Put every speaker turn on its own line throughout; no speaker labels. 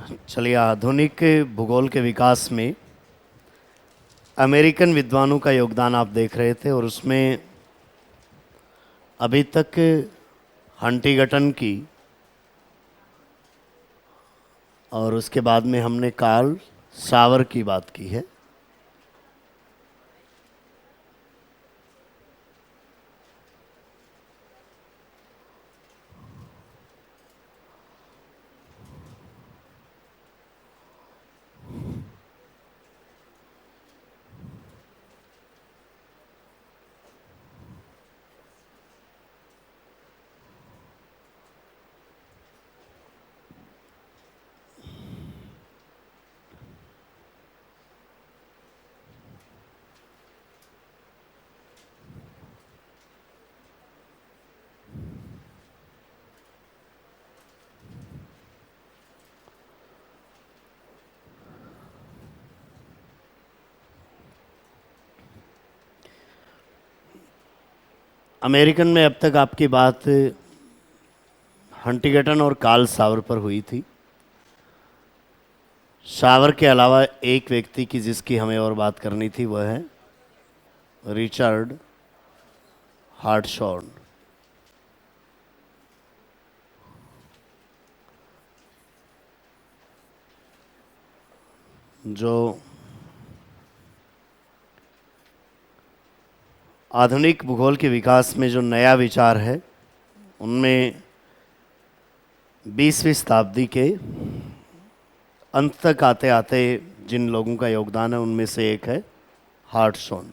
चलिए, आधुनिक भूगोल के विकास में अमेरिकन विद्वानों का योगदान आप देख रहे थे और उसमें अभी तक हंटिंगटन की और उसके बाद में हमने कार्ल सावर की बात की है। अमेरिकन में अब तक आपकी बात हंटिंगटन और कार्ल सावर पर हुई थी। सावर के अलावा एक व्यक्ति की जिसकी हमें और बात करनी थी वह है रिचर्ड हार्टशॉर्न। जो आधुनिक भूगोल के विकास में जो नया विचार है उनमें 20वीं शताब्दी के अंत तक आते आते जिन लोगों का योगदान है उनमें से एक है हार्टशॉर्न।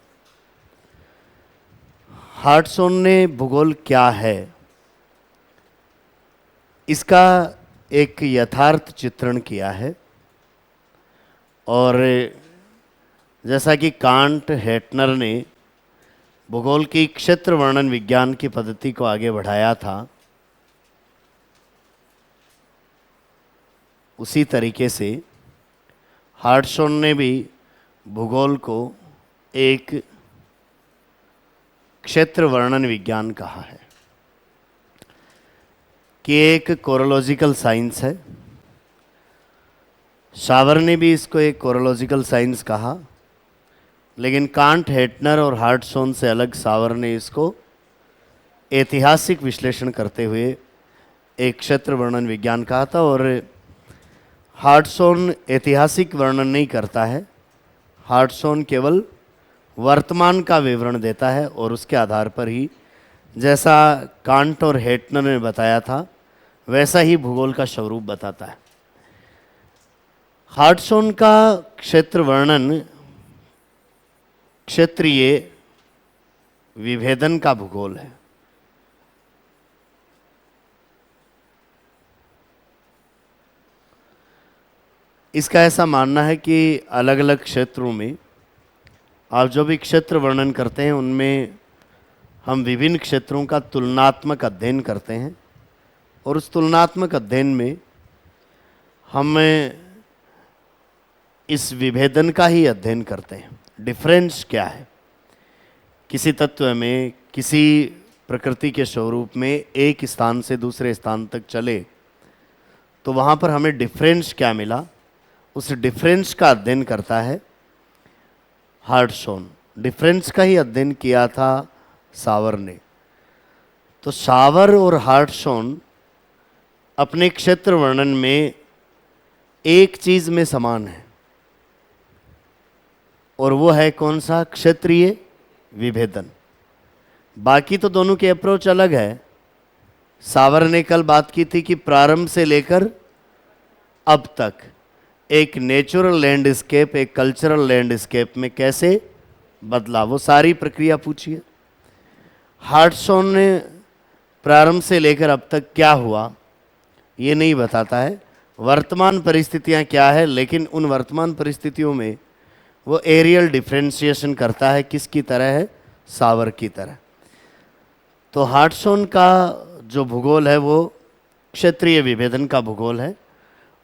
हार्टशॉर्न ने भूगोल क्या है इसका एक यथार्थ चित्रण किया है और जैसा कि कांट हेटनर ने भूगोल की क्षेत्र वर्णन विज्ञान की पद्धति को आगे बढ़ाया था, उसी तरीके से हार्टशॉर्न ने भी भूगोल को एक क्षेत्र वर्णन विज्ञान कहा है कि एक कोरोलॉजिकल साइंस है। सावर ने भी इसको एक कोरोलॉजिकल साइंस कहा, लेकिन कांट हेटनर और हार्टशॉर्न से अलग सावर ने इसको ऐतिहासिक विश्लेषण करते हुए एक क्षेत्र वर्णन विज्ञान कहा था। और हार्टशॉर्न ऐतिहासिक वर्णन नहीं करता है, हार्टशॉर्न केवल वर्तमान का विवरण देता है और उसके आधार पर ही जैसा कांट और हेटनर ने बताया था वैसा ही भूगोल का स्वरूप बताता है। हार्टशॉर्न का क्षेत्र वर्णन क्षेत्रीय विभेदन का भूगोल है। इसका ऐसा मानना है कि अलग अलग क्षेत्रों में आप जो भी क्षेत्र वर्णन करते हैं उनमें हम विभिन्न क्षेत्रों का तुलनात्मक अध्ययन करते हैं और उस तुलनात्मक अध्ययन में हम इस विभेदन का ही अध्ययन करते हैं। डिफरेंस क्या है किसी तत्व में, किसी प्रकृति के स्वरूप में एक स्थान से दूसरे स्थान तक चले तो वहाँ पर हमें डिफरेंस क्या मिला, उस डिफरेंस का अध्ययन करता है हार्टशॉर्न। डिफरेंस का ही अध्ययन किया था सावर ने। तो सावर और हार्टशॉर्न अपने क्षेत्र वर्णन में एक चीज में समान है और वो है कौन सा? क्षेत्रीय विभेदन। बाकी तो दोनों की अप्रोच अलग है। सावर ने कल बात की थी कि प्रारंभ से लेकर अब तक एक नेचुरल लैंडस्केप, एक कल्चरल लैंडस्केप में कैसे बदला, वो सारी प्रक्रिया पूछिए। हार्टशॉर्न ने प्रारंभ से लेकर अब तक क्या हुआ ये नहीं बताता है, वर्तमान परिस्थितियां क्या है, लेकिन उन वर्तमान परिस्थितियों में वो एरियल डिफ्रेंशिएशन करता है। किसकी तरह है? सावर की तरह। तो हार्टशॉर्न का जो भूगोल है वो क्षेत्रीय विभेदन का भूगोल है।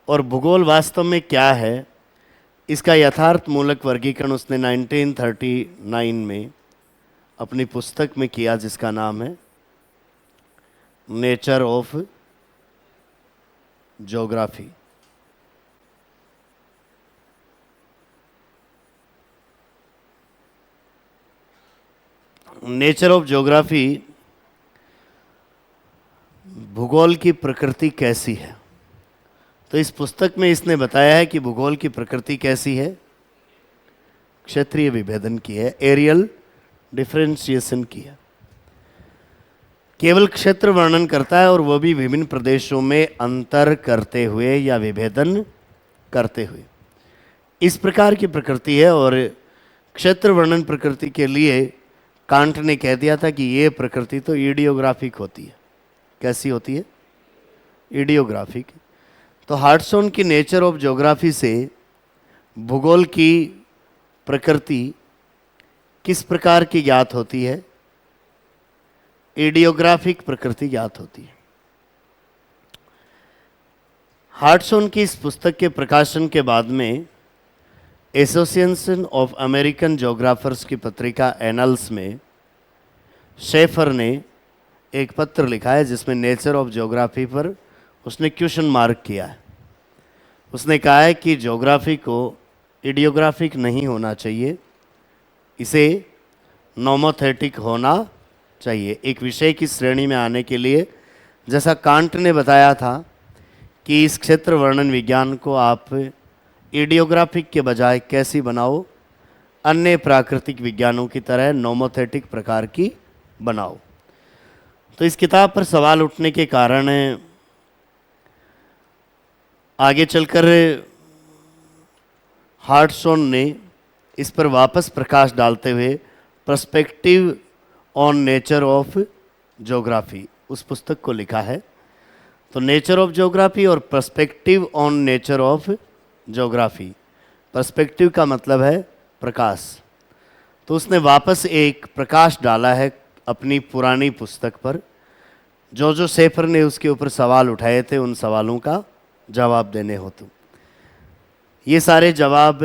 और भूगोल वास्तव में क्या है इसका यथार्थ मूलक वर्गीकरण उसने 1939 में अपनी पुस्तक में किया जिसका नाम है nature of geography. Nature of geography, भूगोल की प्रकृति कैसी है। तो इस पुस्तक में इसने बताया है कि भूगोल की प्रकृति कैसी है, क्षेत्रीय विभेदन की है, एरियल डिफरेंशिएशन की है। केवल क्षेत्र वर्णन करता है और वह भी विभिन्न प्रदेशों में अंतर करते हुए या विभेदन करते हुए। इस प्रकार की प्रकृति है। और क्षेत्र वर्णन प्रकृति के लिए कांट ने कह दिया था कि ये प्रकृति तो इडियोग्राफिक होती है। कैसी होती है? इडियोग्राफिक। तो हार्टसॉन की नेचर ऑफ ज्योग्राफी से भूगोल की प्रकृति किस प्रकार की ज्ञात होती है? इडियोग्राफिक प्रकृति ज्ञात होती है। हार्टसॉन की इस पुस्तक के प्रकाशन के बाद में एसोसिएशन ऑफ अमेरिकन ज्योग्राफर्स की पत्रिका एनल्स में शेफर ने एक पत्र लिखा है जिसमें नेचर ऑफ ज्योग्राफी पर उसने क्वेश्चन मार्क किया है। उसने कहा है कि ज्योग्राफी को इडियोग्राफिक नहीं होना चाहिए, इसे नोमोथेटिक होना चाहिए। एक विषय की श्रेणी में आने के लिए, जैसा कांट ने बताया था कि इस क्षेत्र वर्णन विज्ञान को आप इडियोग्राफिक के बजाय कैसी बनाओ, अन्य प्राकृतिक विज्ञानों की तरह नोमोथेटिक प्रकार की बनाओ। तो इस किताब पर सवाल उठने के कारण आगे चलकर हार्टसॉन ने इस पर वापस प्रकाश डालते हुए perspective on nature of geography उस पुस्तक को लिखा है। तो नेचर ऑफ ज्योग्राफी और perspective on nature of geography, perspective का मतलब है प्रकाश। तो उसने वापस एक प्रकाश डाला है अपनी पुरानी पुस्तक पर। जो शेफर ने उसके ऊपर सवाल उठाए थे उन सवालों का जवाब देने हो। तो ये सारे जवाब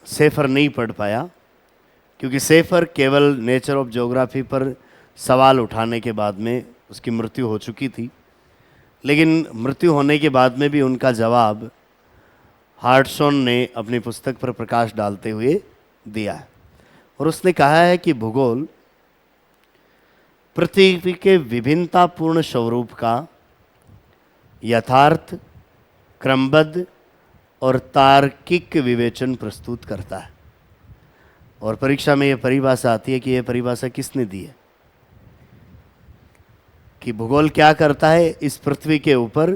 शेफर नहीं पढ़ पाया क्योंकि शेफर केवल नेचर ऑफ ज्योग्राफी पर सवाल उठाने के बाद में उसकी मृत्यु हो चुकी थी। लेकिन मृत्यु होने के बाद में भी उनका जवाब हार्टसॉन ने अपनी पुस्तक पर प्रकाश डालते हुए दिया है। और उसने कहा है कि भूगोल पृथ्वी के विभिन्नतापूर्ण स्वरूप का यथार्थ, क्रमबद्ध और तार्किक विवेचन प्रस्तुत करता है। और परीक्षा में यह परिभाषा आती है कि यह परिभाषा किसने दी है कि भूगोल क्या करता है? इस पृथ्वी के ऊपर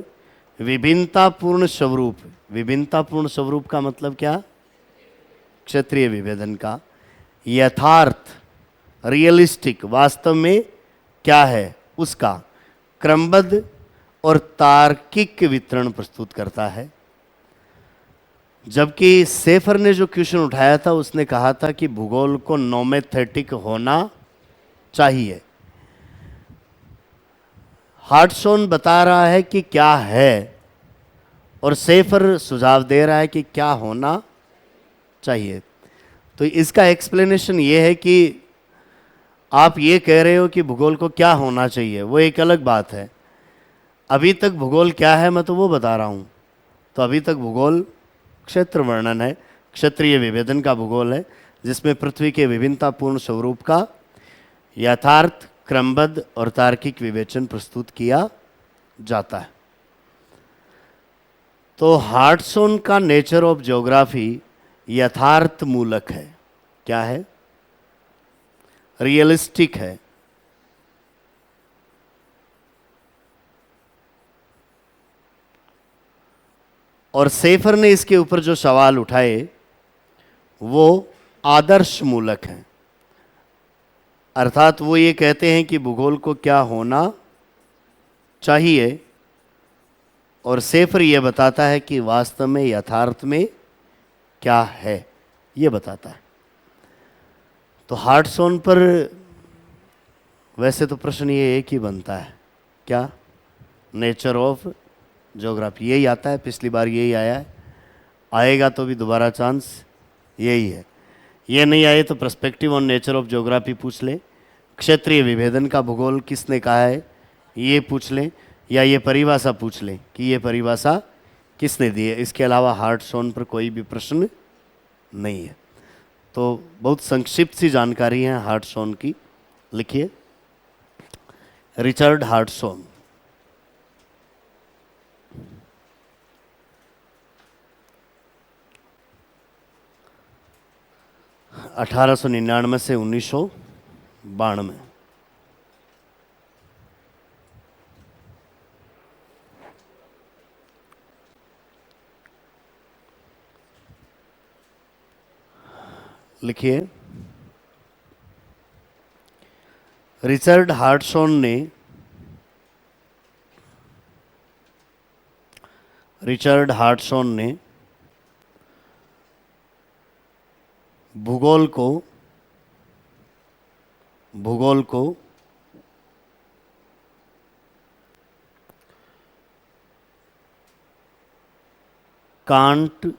विभिन्नतापूर्ण स्वरूप, विभिन्नतापूर्ण स्वरूप का मतलब क्या? क्षेत्रीय विभेदन का, यथार्थ, रियलिस्टिक, वास्तव में क्या है उसका, क्रमबद्ध और तार्किक वितरण प्रस्तुत करता है। जबकि शेफर ने जो क्वेश्चन उठाया था उसने कहा था कि भूगोल को नोमेथेटिक होना चाहिए। हार्टसॉन बता रहा है कि क्या है और शेफर सुझाव दे रहा है कि क्या होना चाहिए। तो इसका एक्सप्लेनेशन ये है कि आप ये कह रहे हो कि भूगोल को क्या होना चाहिए, वो एक अलग बात है। अभी तक भूगोल क्या है मैं तो वो बता रहा हूँ। तो अभी तक भूगोल क्षेत्र वर्णन है, क्षेत्रीय विभेदन का भूगोल है, जिसमें पृथ्वी के विभिन्नतापूर्ण स्वरूप का यथार्थ, क्रमबद्ध और तार्किक विवेचन प्रस्तुत किया जाता है। तो हार्टसॉन का नेचर ऑफ ज्योग्राफी यथार्थ मूलक है। क्या है? रियलिस्टिक है। और शेफर ने इसके ऊपर जो सवाल उठाए वो आदर्श मूलक हैं। अर्थात वो ये कहते हैं कि भूगोल को क्या होना चाहिए और शेफर ये बताता है कि वास्तव में यथार्थ में क्या है, ये बताता है। तो हार्टसॉन पर वैसे तो प्रश्न ये एक ही बनता है, क्या? नेचर ऑफ ज्योग्राफी यही आता है, पिछली बार यही आया है, आएगा तो भी दोबारा चांस यही है। ये नहीं आए तो perspective on nature of geography पूछ लें, क्षेत्रीय विभेदन का भूगोल किसने कहा है ये पूछ लें, या ये परिभाषा पूछ लें कि ये परिभाषा किसने दी है। इसके अलावा हार्टसॉन पर कोई भी प्रश्न नहीं है। तो बहुत संक्षिप्त सी जानकारी है हार्टसॉन की। लिखिए, रिचर्ड हार्टसॉन अठारह सौ 99 से 1992। लिखिए, रिचर्ड हार्टसॉन ने भूगोल को कांट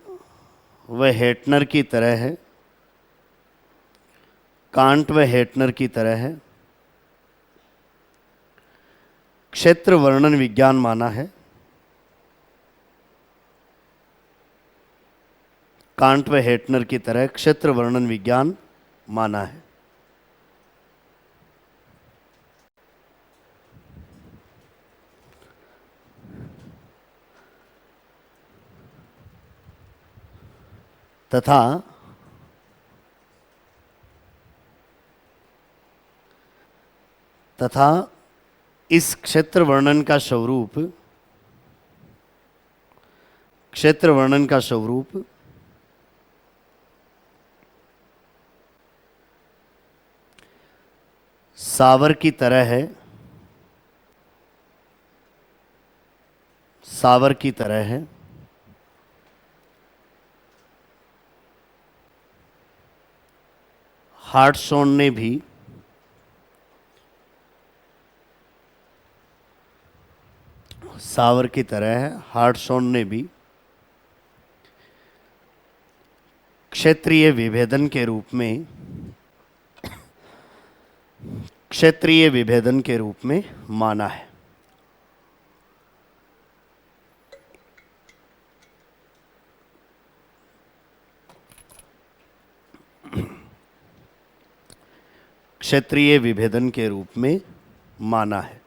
व हेटनर की तरह है, क्षेत्र वर्णन विज्ञान माना है। कांट व हेटनर की तरह क्षेत्र वर्णन विज्ञान माना है। तथा इस क्षेत्र वर्णन का स्वरूप सावर की तरह है। हार्टसॉन ने भी सावर की तरह है। हार्टसॉन ने भी क्षेत्रीय विभेदन के रूप में माना है। क्षेत्रीय विभेदन के रूप में माना है।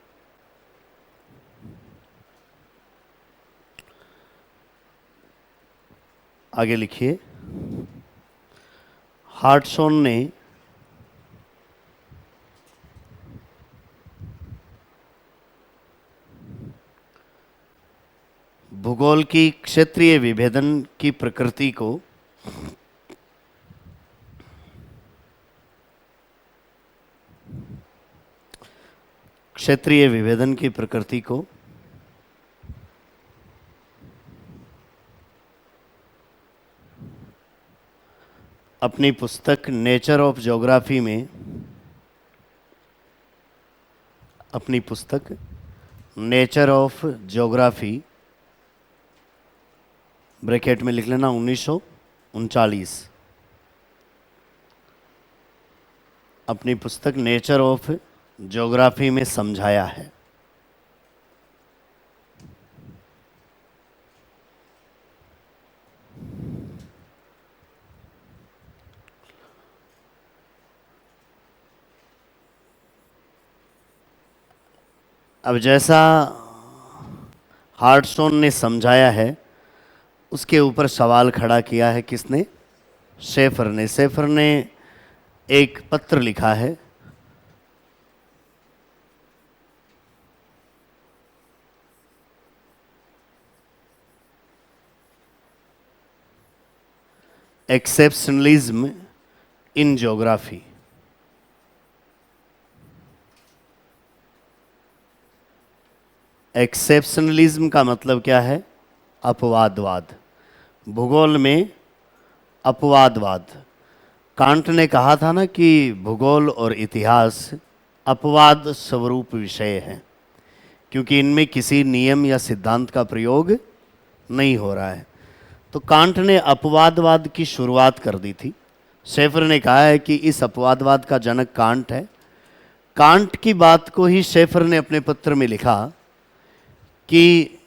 आगे लिखिए, हार्टसॉन ने भूगोल की क्षेत्रीय विभेदन की प्रकृति को अपनी पुस्तक नेचर ऑफ ज्योग्राफी ब्रैकेट में लिख लेना 1939, अपनी पुस्तक नेचर ऑफ ज्योग्राफी में समझाया है। अब जैसा हार्टसॉन ने समझाया है, उसके ऊपर सवाल खड़ा किया है किसने? शेफर ने एक पत्र लिखा है। Exceptionalism in geography. एक्सेप्शनलिज्म का मतलब क्या है? अपवादवाद। भूगोल में अपवादवाद। कांट ने कहा था ना कि भूगोल और इतिहास अपवाद स्वरूप विषय हैं, क्योंकि इनमें किसी नियम या सिद्धांत का प्रयोग नहीं हो रहा है। तो कांट ने अपवादवाद की शुरुआत कर दी थी। शेफर ने कहा है कि इस अपवादवाद का जनक कांट है। कांट की बात को ही शेफर ने अपने पत्र में लिखा कि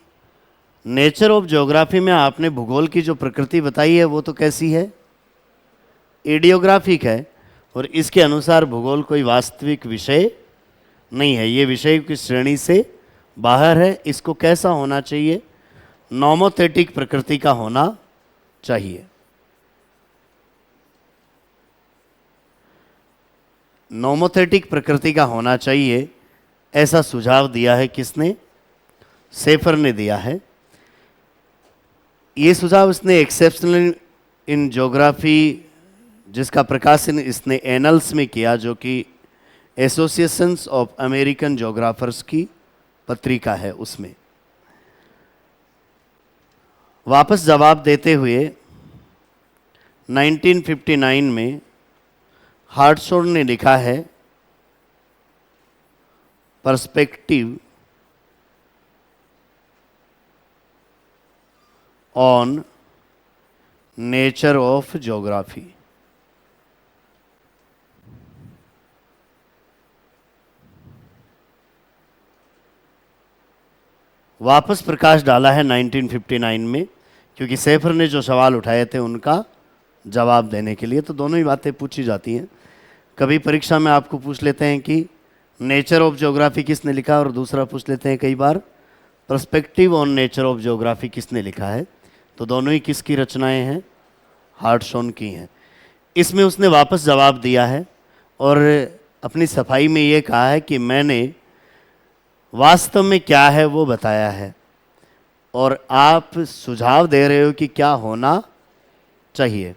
नेचर ऑफ ज्योग्राफी में आपने भूगोल की जो प्रकृति बताई है वो तो कैसी है? एडियोग्राफिक है और इसके अनुसार भूगोल कोई वास्तविक विषय नहीं है, ये विषय की श्रेणी से बाहर है। इसको कैसा होना चाहिए? नॉमोथेटिक प्रकृति का होना चाहिए। नॉमोथेटिक प्रकृति का होना चाहिए, ऐसा सुझाव दिया है किसने? सेफर ने दिया है। ये सुझाव इसने एक्सेप्शनल इन ज्योग्राफी, जिसका प्रकाशन इसने एनल्स में किया, जो कि एसोसिएशंस ऑफ अमेरिकन ज्योग्राफर्स की पत्रिका है, उसमें। वापस जवाब देते हुए 1959 में हार्टशोर्न ने लिखा है, perspective on nature of geography. वापस प्रकाश डाला है 1959 में, क्योंकि सेफर ने जो सवाल उठाए थे उनका जवाब देने के लिए। तो दोनों ही बातें पूछी जाती हैं। कभी परीक्षा में आपको पूछ लेते हैं कि नेचर ऑफ ज्योग्राफी किसने लिखा, और दूसरा पूछ लेते हैं कई बार perspective on nature of geography किसने लिखा है। तो दोनों ही किसकी रचनाएं हैं? हार्टशोर्न की हैं। इसमें उसने वापस जवाब दिया है और अपनी सफाई में ये कहा है कि मैंने वास्तव में क्या है वो बताया है, और आप सुझाव दे रहे हो कि क्या होना चाहिए।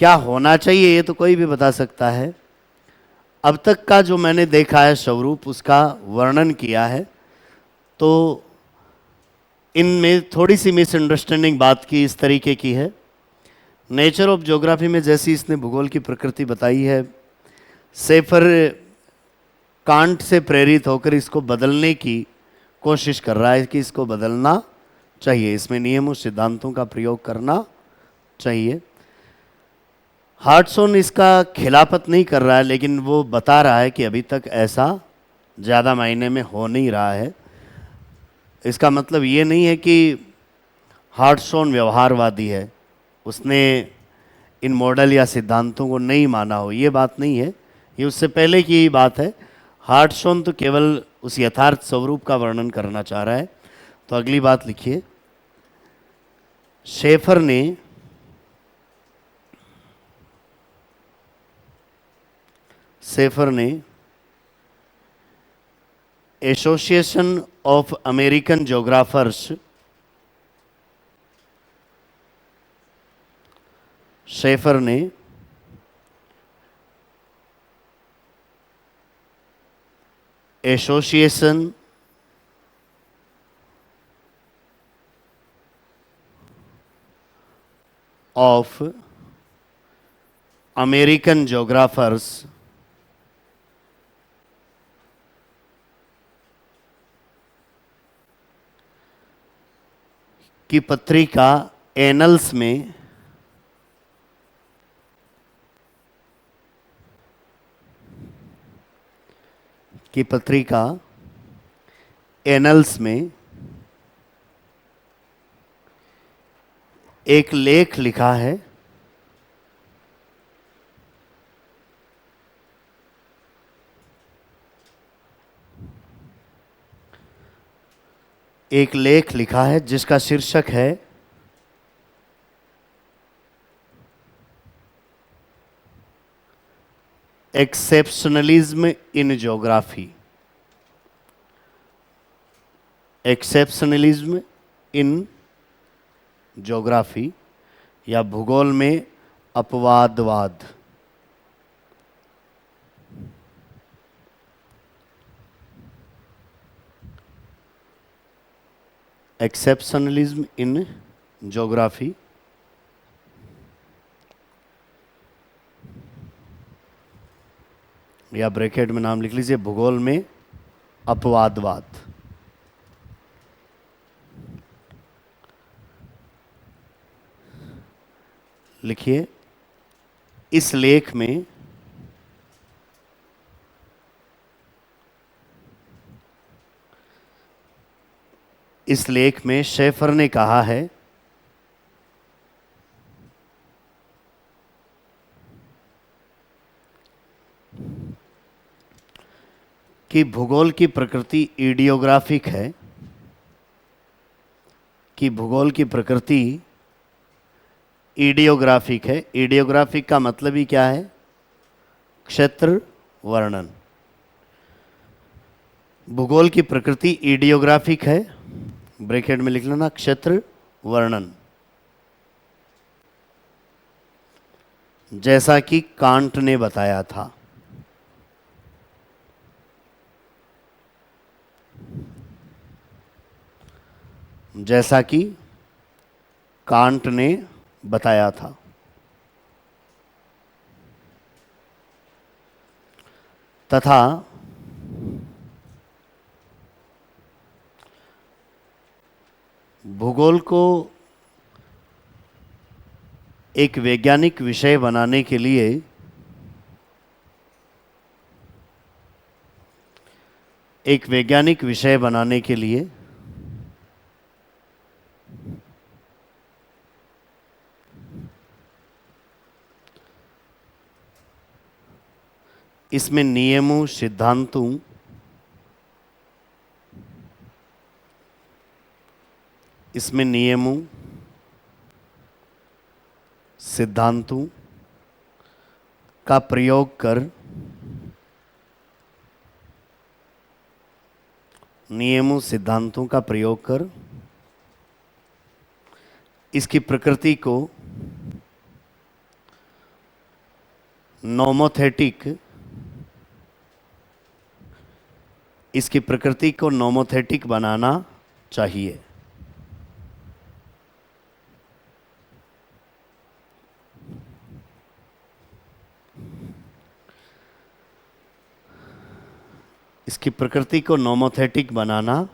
क्या होना चाहिए ये तो कोई भी बता सकता है। अब तक का जो मैंने देखा है स्वरूप, उसका वर्णन किया है। तो इनमें थोड़ी सी मिसअंडरस्टैंडिंग बात की इस तरीके की है। नेचर ऑफ ज्योग्राफी में जैसी इसने भूगोल की प्रकृति बताई है, सेफर कांट से प्रेरित होकर इसको बदलने की कोशिश कर रहा है कि इसको बदलना चाहिए, इसमें नियमों सिद्धांतों का प्रयोग करना चाहिए। हार्टशोर्न इसका खिलाफत नहीं कर रहा है, लेकिन वो बता रहा है कि अभी तक ऐसा ज़्यादा मायने में हो नहीं रहा है। इसका मतलब ये नहीं है कि हार्टशोर्न व्यवहारवादी है, उसने इन मॉडल या सिद्धांतों को नहीं माना हो, ये बात नहीं है। ये उससे पहले की ही बात है। हार्टशोर्न तो केवल उस यथार्थ स्वरूप का वर्णन करना चाह रहा है। तो अगली बात लिखिए, सेफर ने एसोसिएशन ऑफ अमेरिकन ज्योग्राफर्स, सेफर ने एसोसिएशन ऑफ अमेरिकन ज्योग्राफर्स की पत्रिका एनल्स में एक लेख लिखा है। एक लेख लिखा है जिसका शीर्षक है exceptionalism in geography. Exceptionalism in geography या भूगोल में अपवादवाद। एक्सेप्शनलिज्म इन ज्योग्राफी, या ब्रैकेट में नाम लिख लीजिए, भूगोल में अपवादवाद। लिखिए, इस लेख में शेफर ने कहा है कि भूगोल की प्रकृति इडियोग्राफिक है, कि भूगोल की प्रकृति इडियोग्राफिक है। इडियोग्राफिक का मतलब ही क्या है? क्षेत्र वर्णन। भूगोल की प्रकृति इडियोग्राफिक है, ब्रैकेट में लिख लेना, क्षेत्र वर्णन। जैसा कि कांट ने बताया था। जैसा कि कांट ने बताया था। तथा भूगोल को एक वैज्ञानिक विषय बनाने के लिए इसमें नियमों, सिद्धांतों, का प्रयोग कर, नियमों सिद्धांतों का प्रयोग कर इसकी प्रकृति को नोमोथेटिक बनाना चाहिए। इसकी प्रकृति को नोमोथेटिक बनाना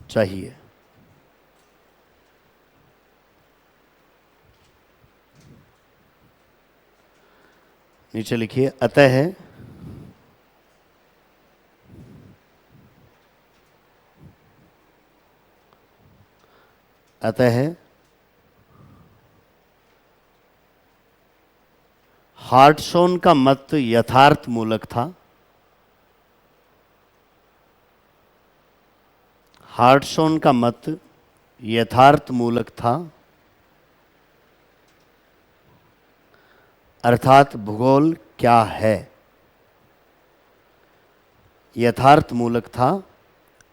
चाहिए। नीचे लिखिए, अतः हार्टशॉन का मत यथार्थ मूलक था। हार्टशॉन का मत यथार्थ मूलक था, अर्थात भूगोल क्या है। यथार्थ मूलक था,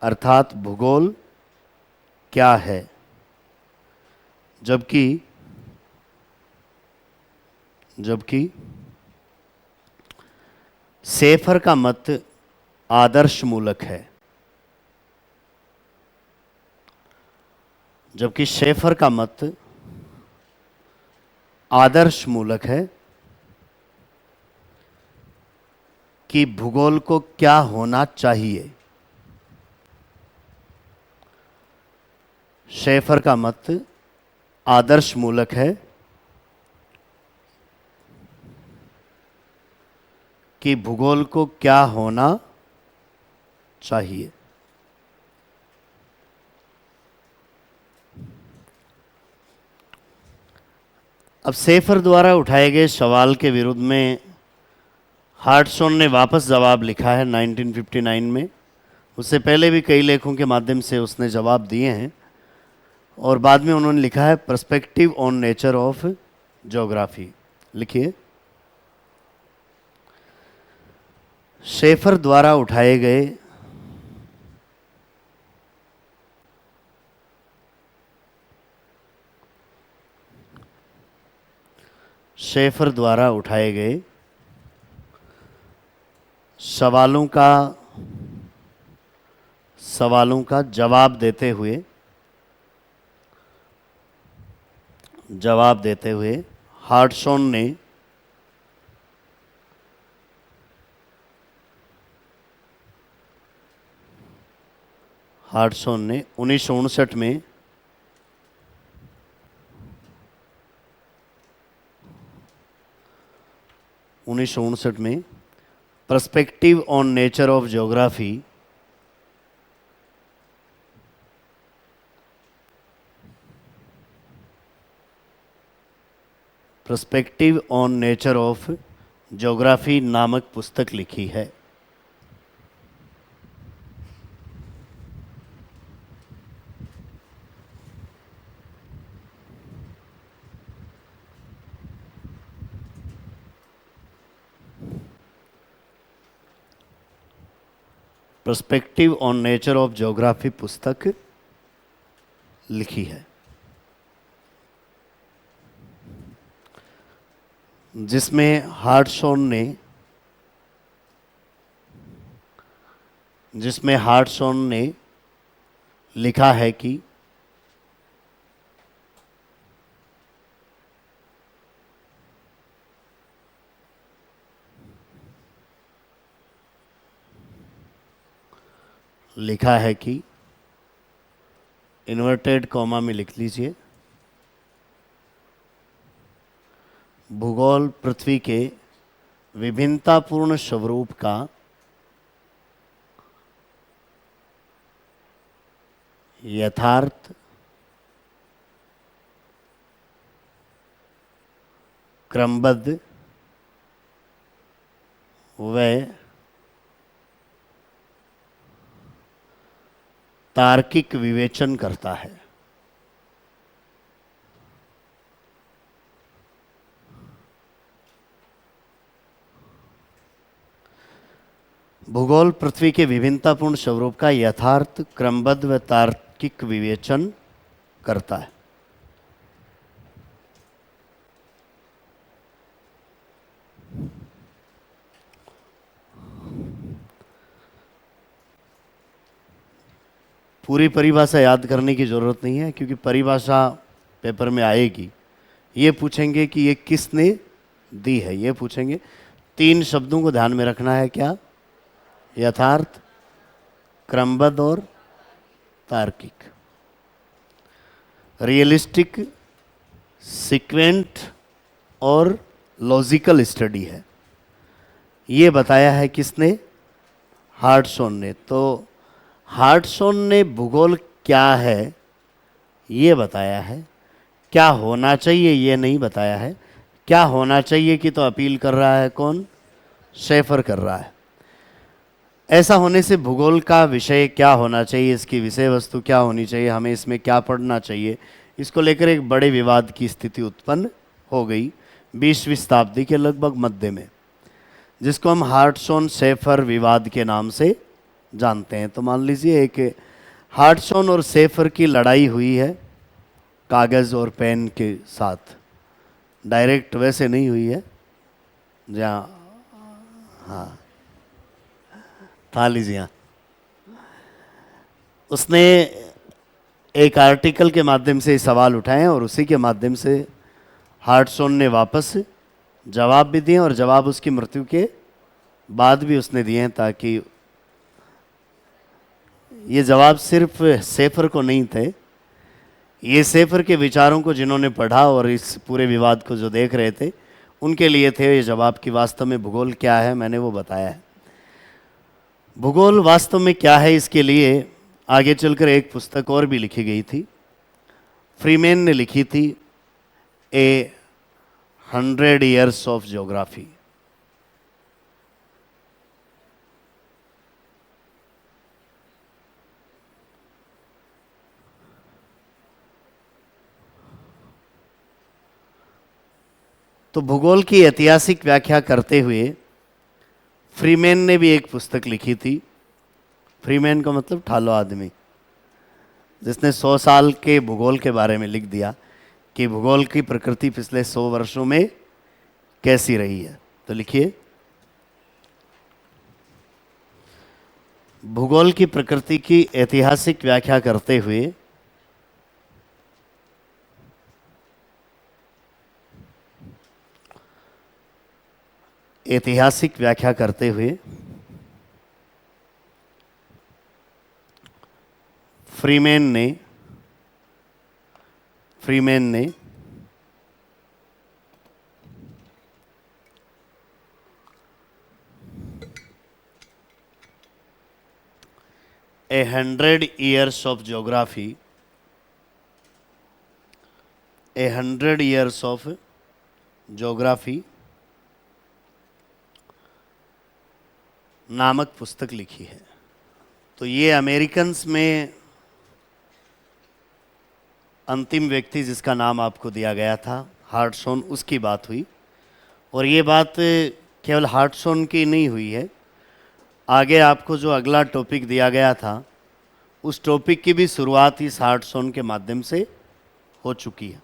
अर्थात भूगोल क्या है। जबकि सेफर का मत आदर्श मूलक है। जबकि शेफर का मत आदर्श मूलक है कि भूगोल को क्या होना चाहिए। शेफर का मत आदर्श मूलक है कि भूगोल को क्या होना चाहिए। अब सेफर द्वारा उठाए गए सवाल के विरुद्ध में हार्टशॉन ने वापस जवाब लिखा है 1959 में। उससे पहले भी कई लेखों के माध्यम से उसने जवाब दिए हैं और बाद में उन्होंने लिखा है perspective on nature of geography. लिखिए, शेफर द्वारा उठाए गए सवालों का जवाब देते हुए हार्टशॉन ने हार्टशॉन ने 1959 में perspective on nature of geography नामक पुस्तक लिखी है। Perspective on nature of geography पुस्तक लिखी है, जिसमें हार्टसॉन ने लिखा है कि इन्वर्टेड कॉमा में लिख लीजिए, भूगोल पृथ्वी के विभिन्नतापूर्ण स्वरूप का यथार्थ, क्रमबद्ध व तार्किक विवेचन करता है। भूगोल पृथ्वी के विभिन्नतापूर्ण स्वरूप का यथार्थ, क्रमबद्ध व तार्किक विवेचन करता है। पूरी परिभाषा याद करने की ज़रूरत नहीं है, क्योंकि परिभाषा पेपर में आएगी। ये पूछेंगे कि ये किसने दी है, ये पूछेंगे। 3 शब्दों को ध्यान में रखना है, क्या? यथार्थ, क्रमबद्ध और तार्किक। रियलिस्टिक, सीक्वेंट और लॉजिकल स्टडी है। ये बताया है किसने? हार्टसॉन ने। तो हार्टसॉन ने भूगोल क्या है ये बताया है, क्या होना चाहिए ये नहीं बताया है। क्या होना चाहिए कि तो अपील कर रहा है कौन? शेफर कर रहा है। ऐसा होने से भूगोल का विषय क्या होना चाहिए, इसकी विषय वस्तु क्या होनी चाहिए, हमें इसमें क्या पढ़ना चाहिए, इसको लेकर एक बड़े विवाद की स्थिति उत्पन्न हो गई 20वीं शताब्दी के लगभग मध्य में, जिसको हम हार्टसॉन शेफर विवाद के नाम से जानते हैं। तो मान लीजिए एक हार्टसॉन और शेफर की लड़ाई हुई है कागज़ और पेन के साथ, डायरेक्ट वैसे नहीं हुई है जहाँ, हाँ था लीजिए। उसने एक आर्टिकल के माध्यम से सवाल उठाए और उसी के माध्यम से हार्टसॉन ने वापस जवाब भी दिए, और जवाब उसकी मृत्यु के बाद भी उसने दिए हैं, ताकि ये जवाब सिर्फ शेफर को नहीं थे, ये शेफर के विचारों को जिन्होंने पढ़ा और इस पूरे विवाद को जो देख रहे थे उनके लिए थे ये जवाब कि वास्तव में भूगोल क्या है, मैंने वो बताया है। भूगोल वास्तव में क्या है, इसके लिए आगे चलकर एक पुस्तक और भी लिखी गई थी, फ्रीमैन ने लिखी थी, ए 100 ईयर्स ऑफ ज्योग्राफी। तो भूगोल की ऐतिहासिक व्याख्या करते हुए फ्रीमैन ने भी एक पुस्तक लिखी थी। फ्रीमैन का मतलब ठालो आदमी, जिसने 100 साल के भूगोल के बारे में लिख दिया कि भूगोल की प्रकृति पिछले 100 वर्षों में कैसी रही है। तो लिखिए, भूगोल की प्रकृति की ऐतिहासिक व्याख्या करते हुए फ्रीमैन ने ए 100 years of geography, A 100 years of geography नामक पुस्तक लिखी है। तो ये अमेरिकन्स में अंतिम व्यक्ति जिसका नाम आपको दिया गया था हार्टसॉन, उसकी बात हुई। और ये बात केवल हार्टसॉन की नहीं हुई है, आगे आपको जो अगला टॉपिक दिया गया था उस टॉपिक की भी शुरुआत इस हार्ट सोन के माध्यम से हो चुकी है।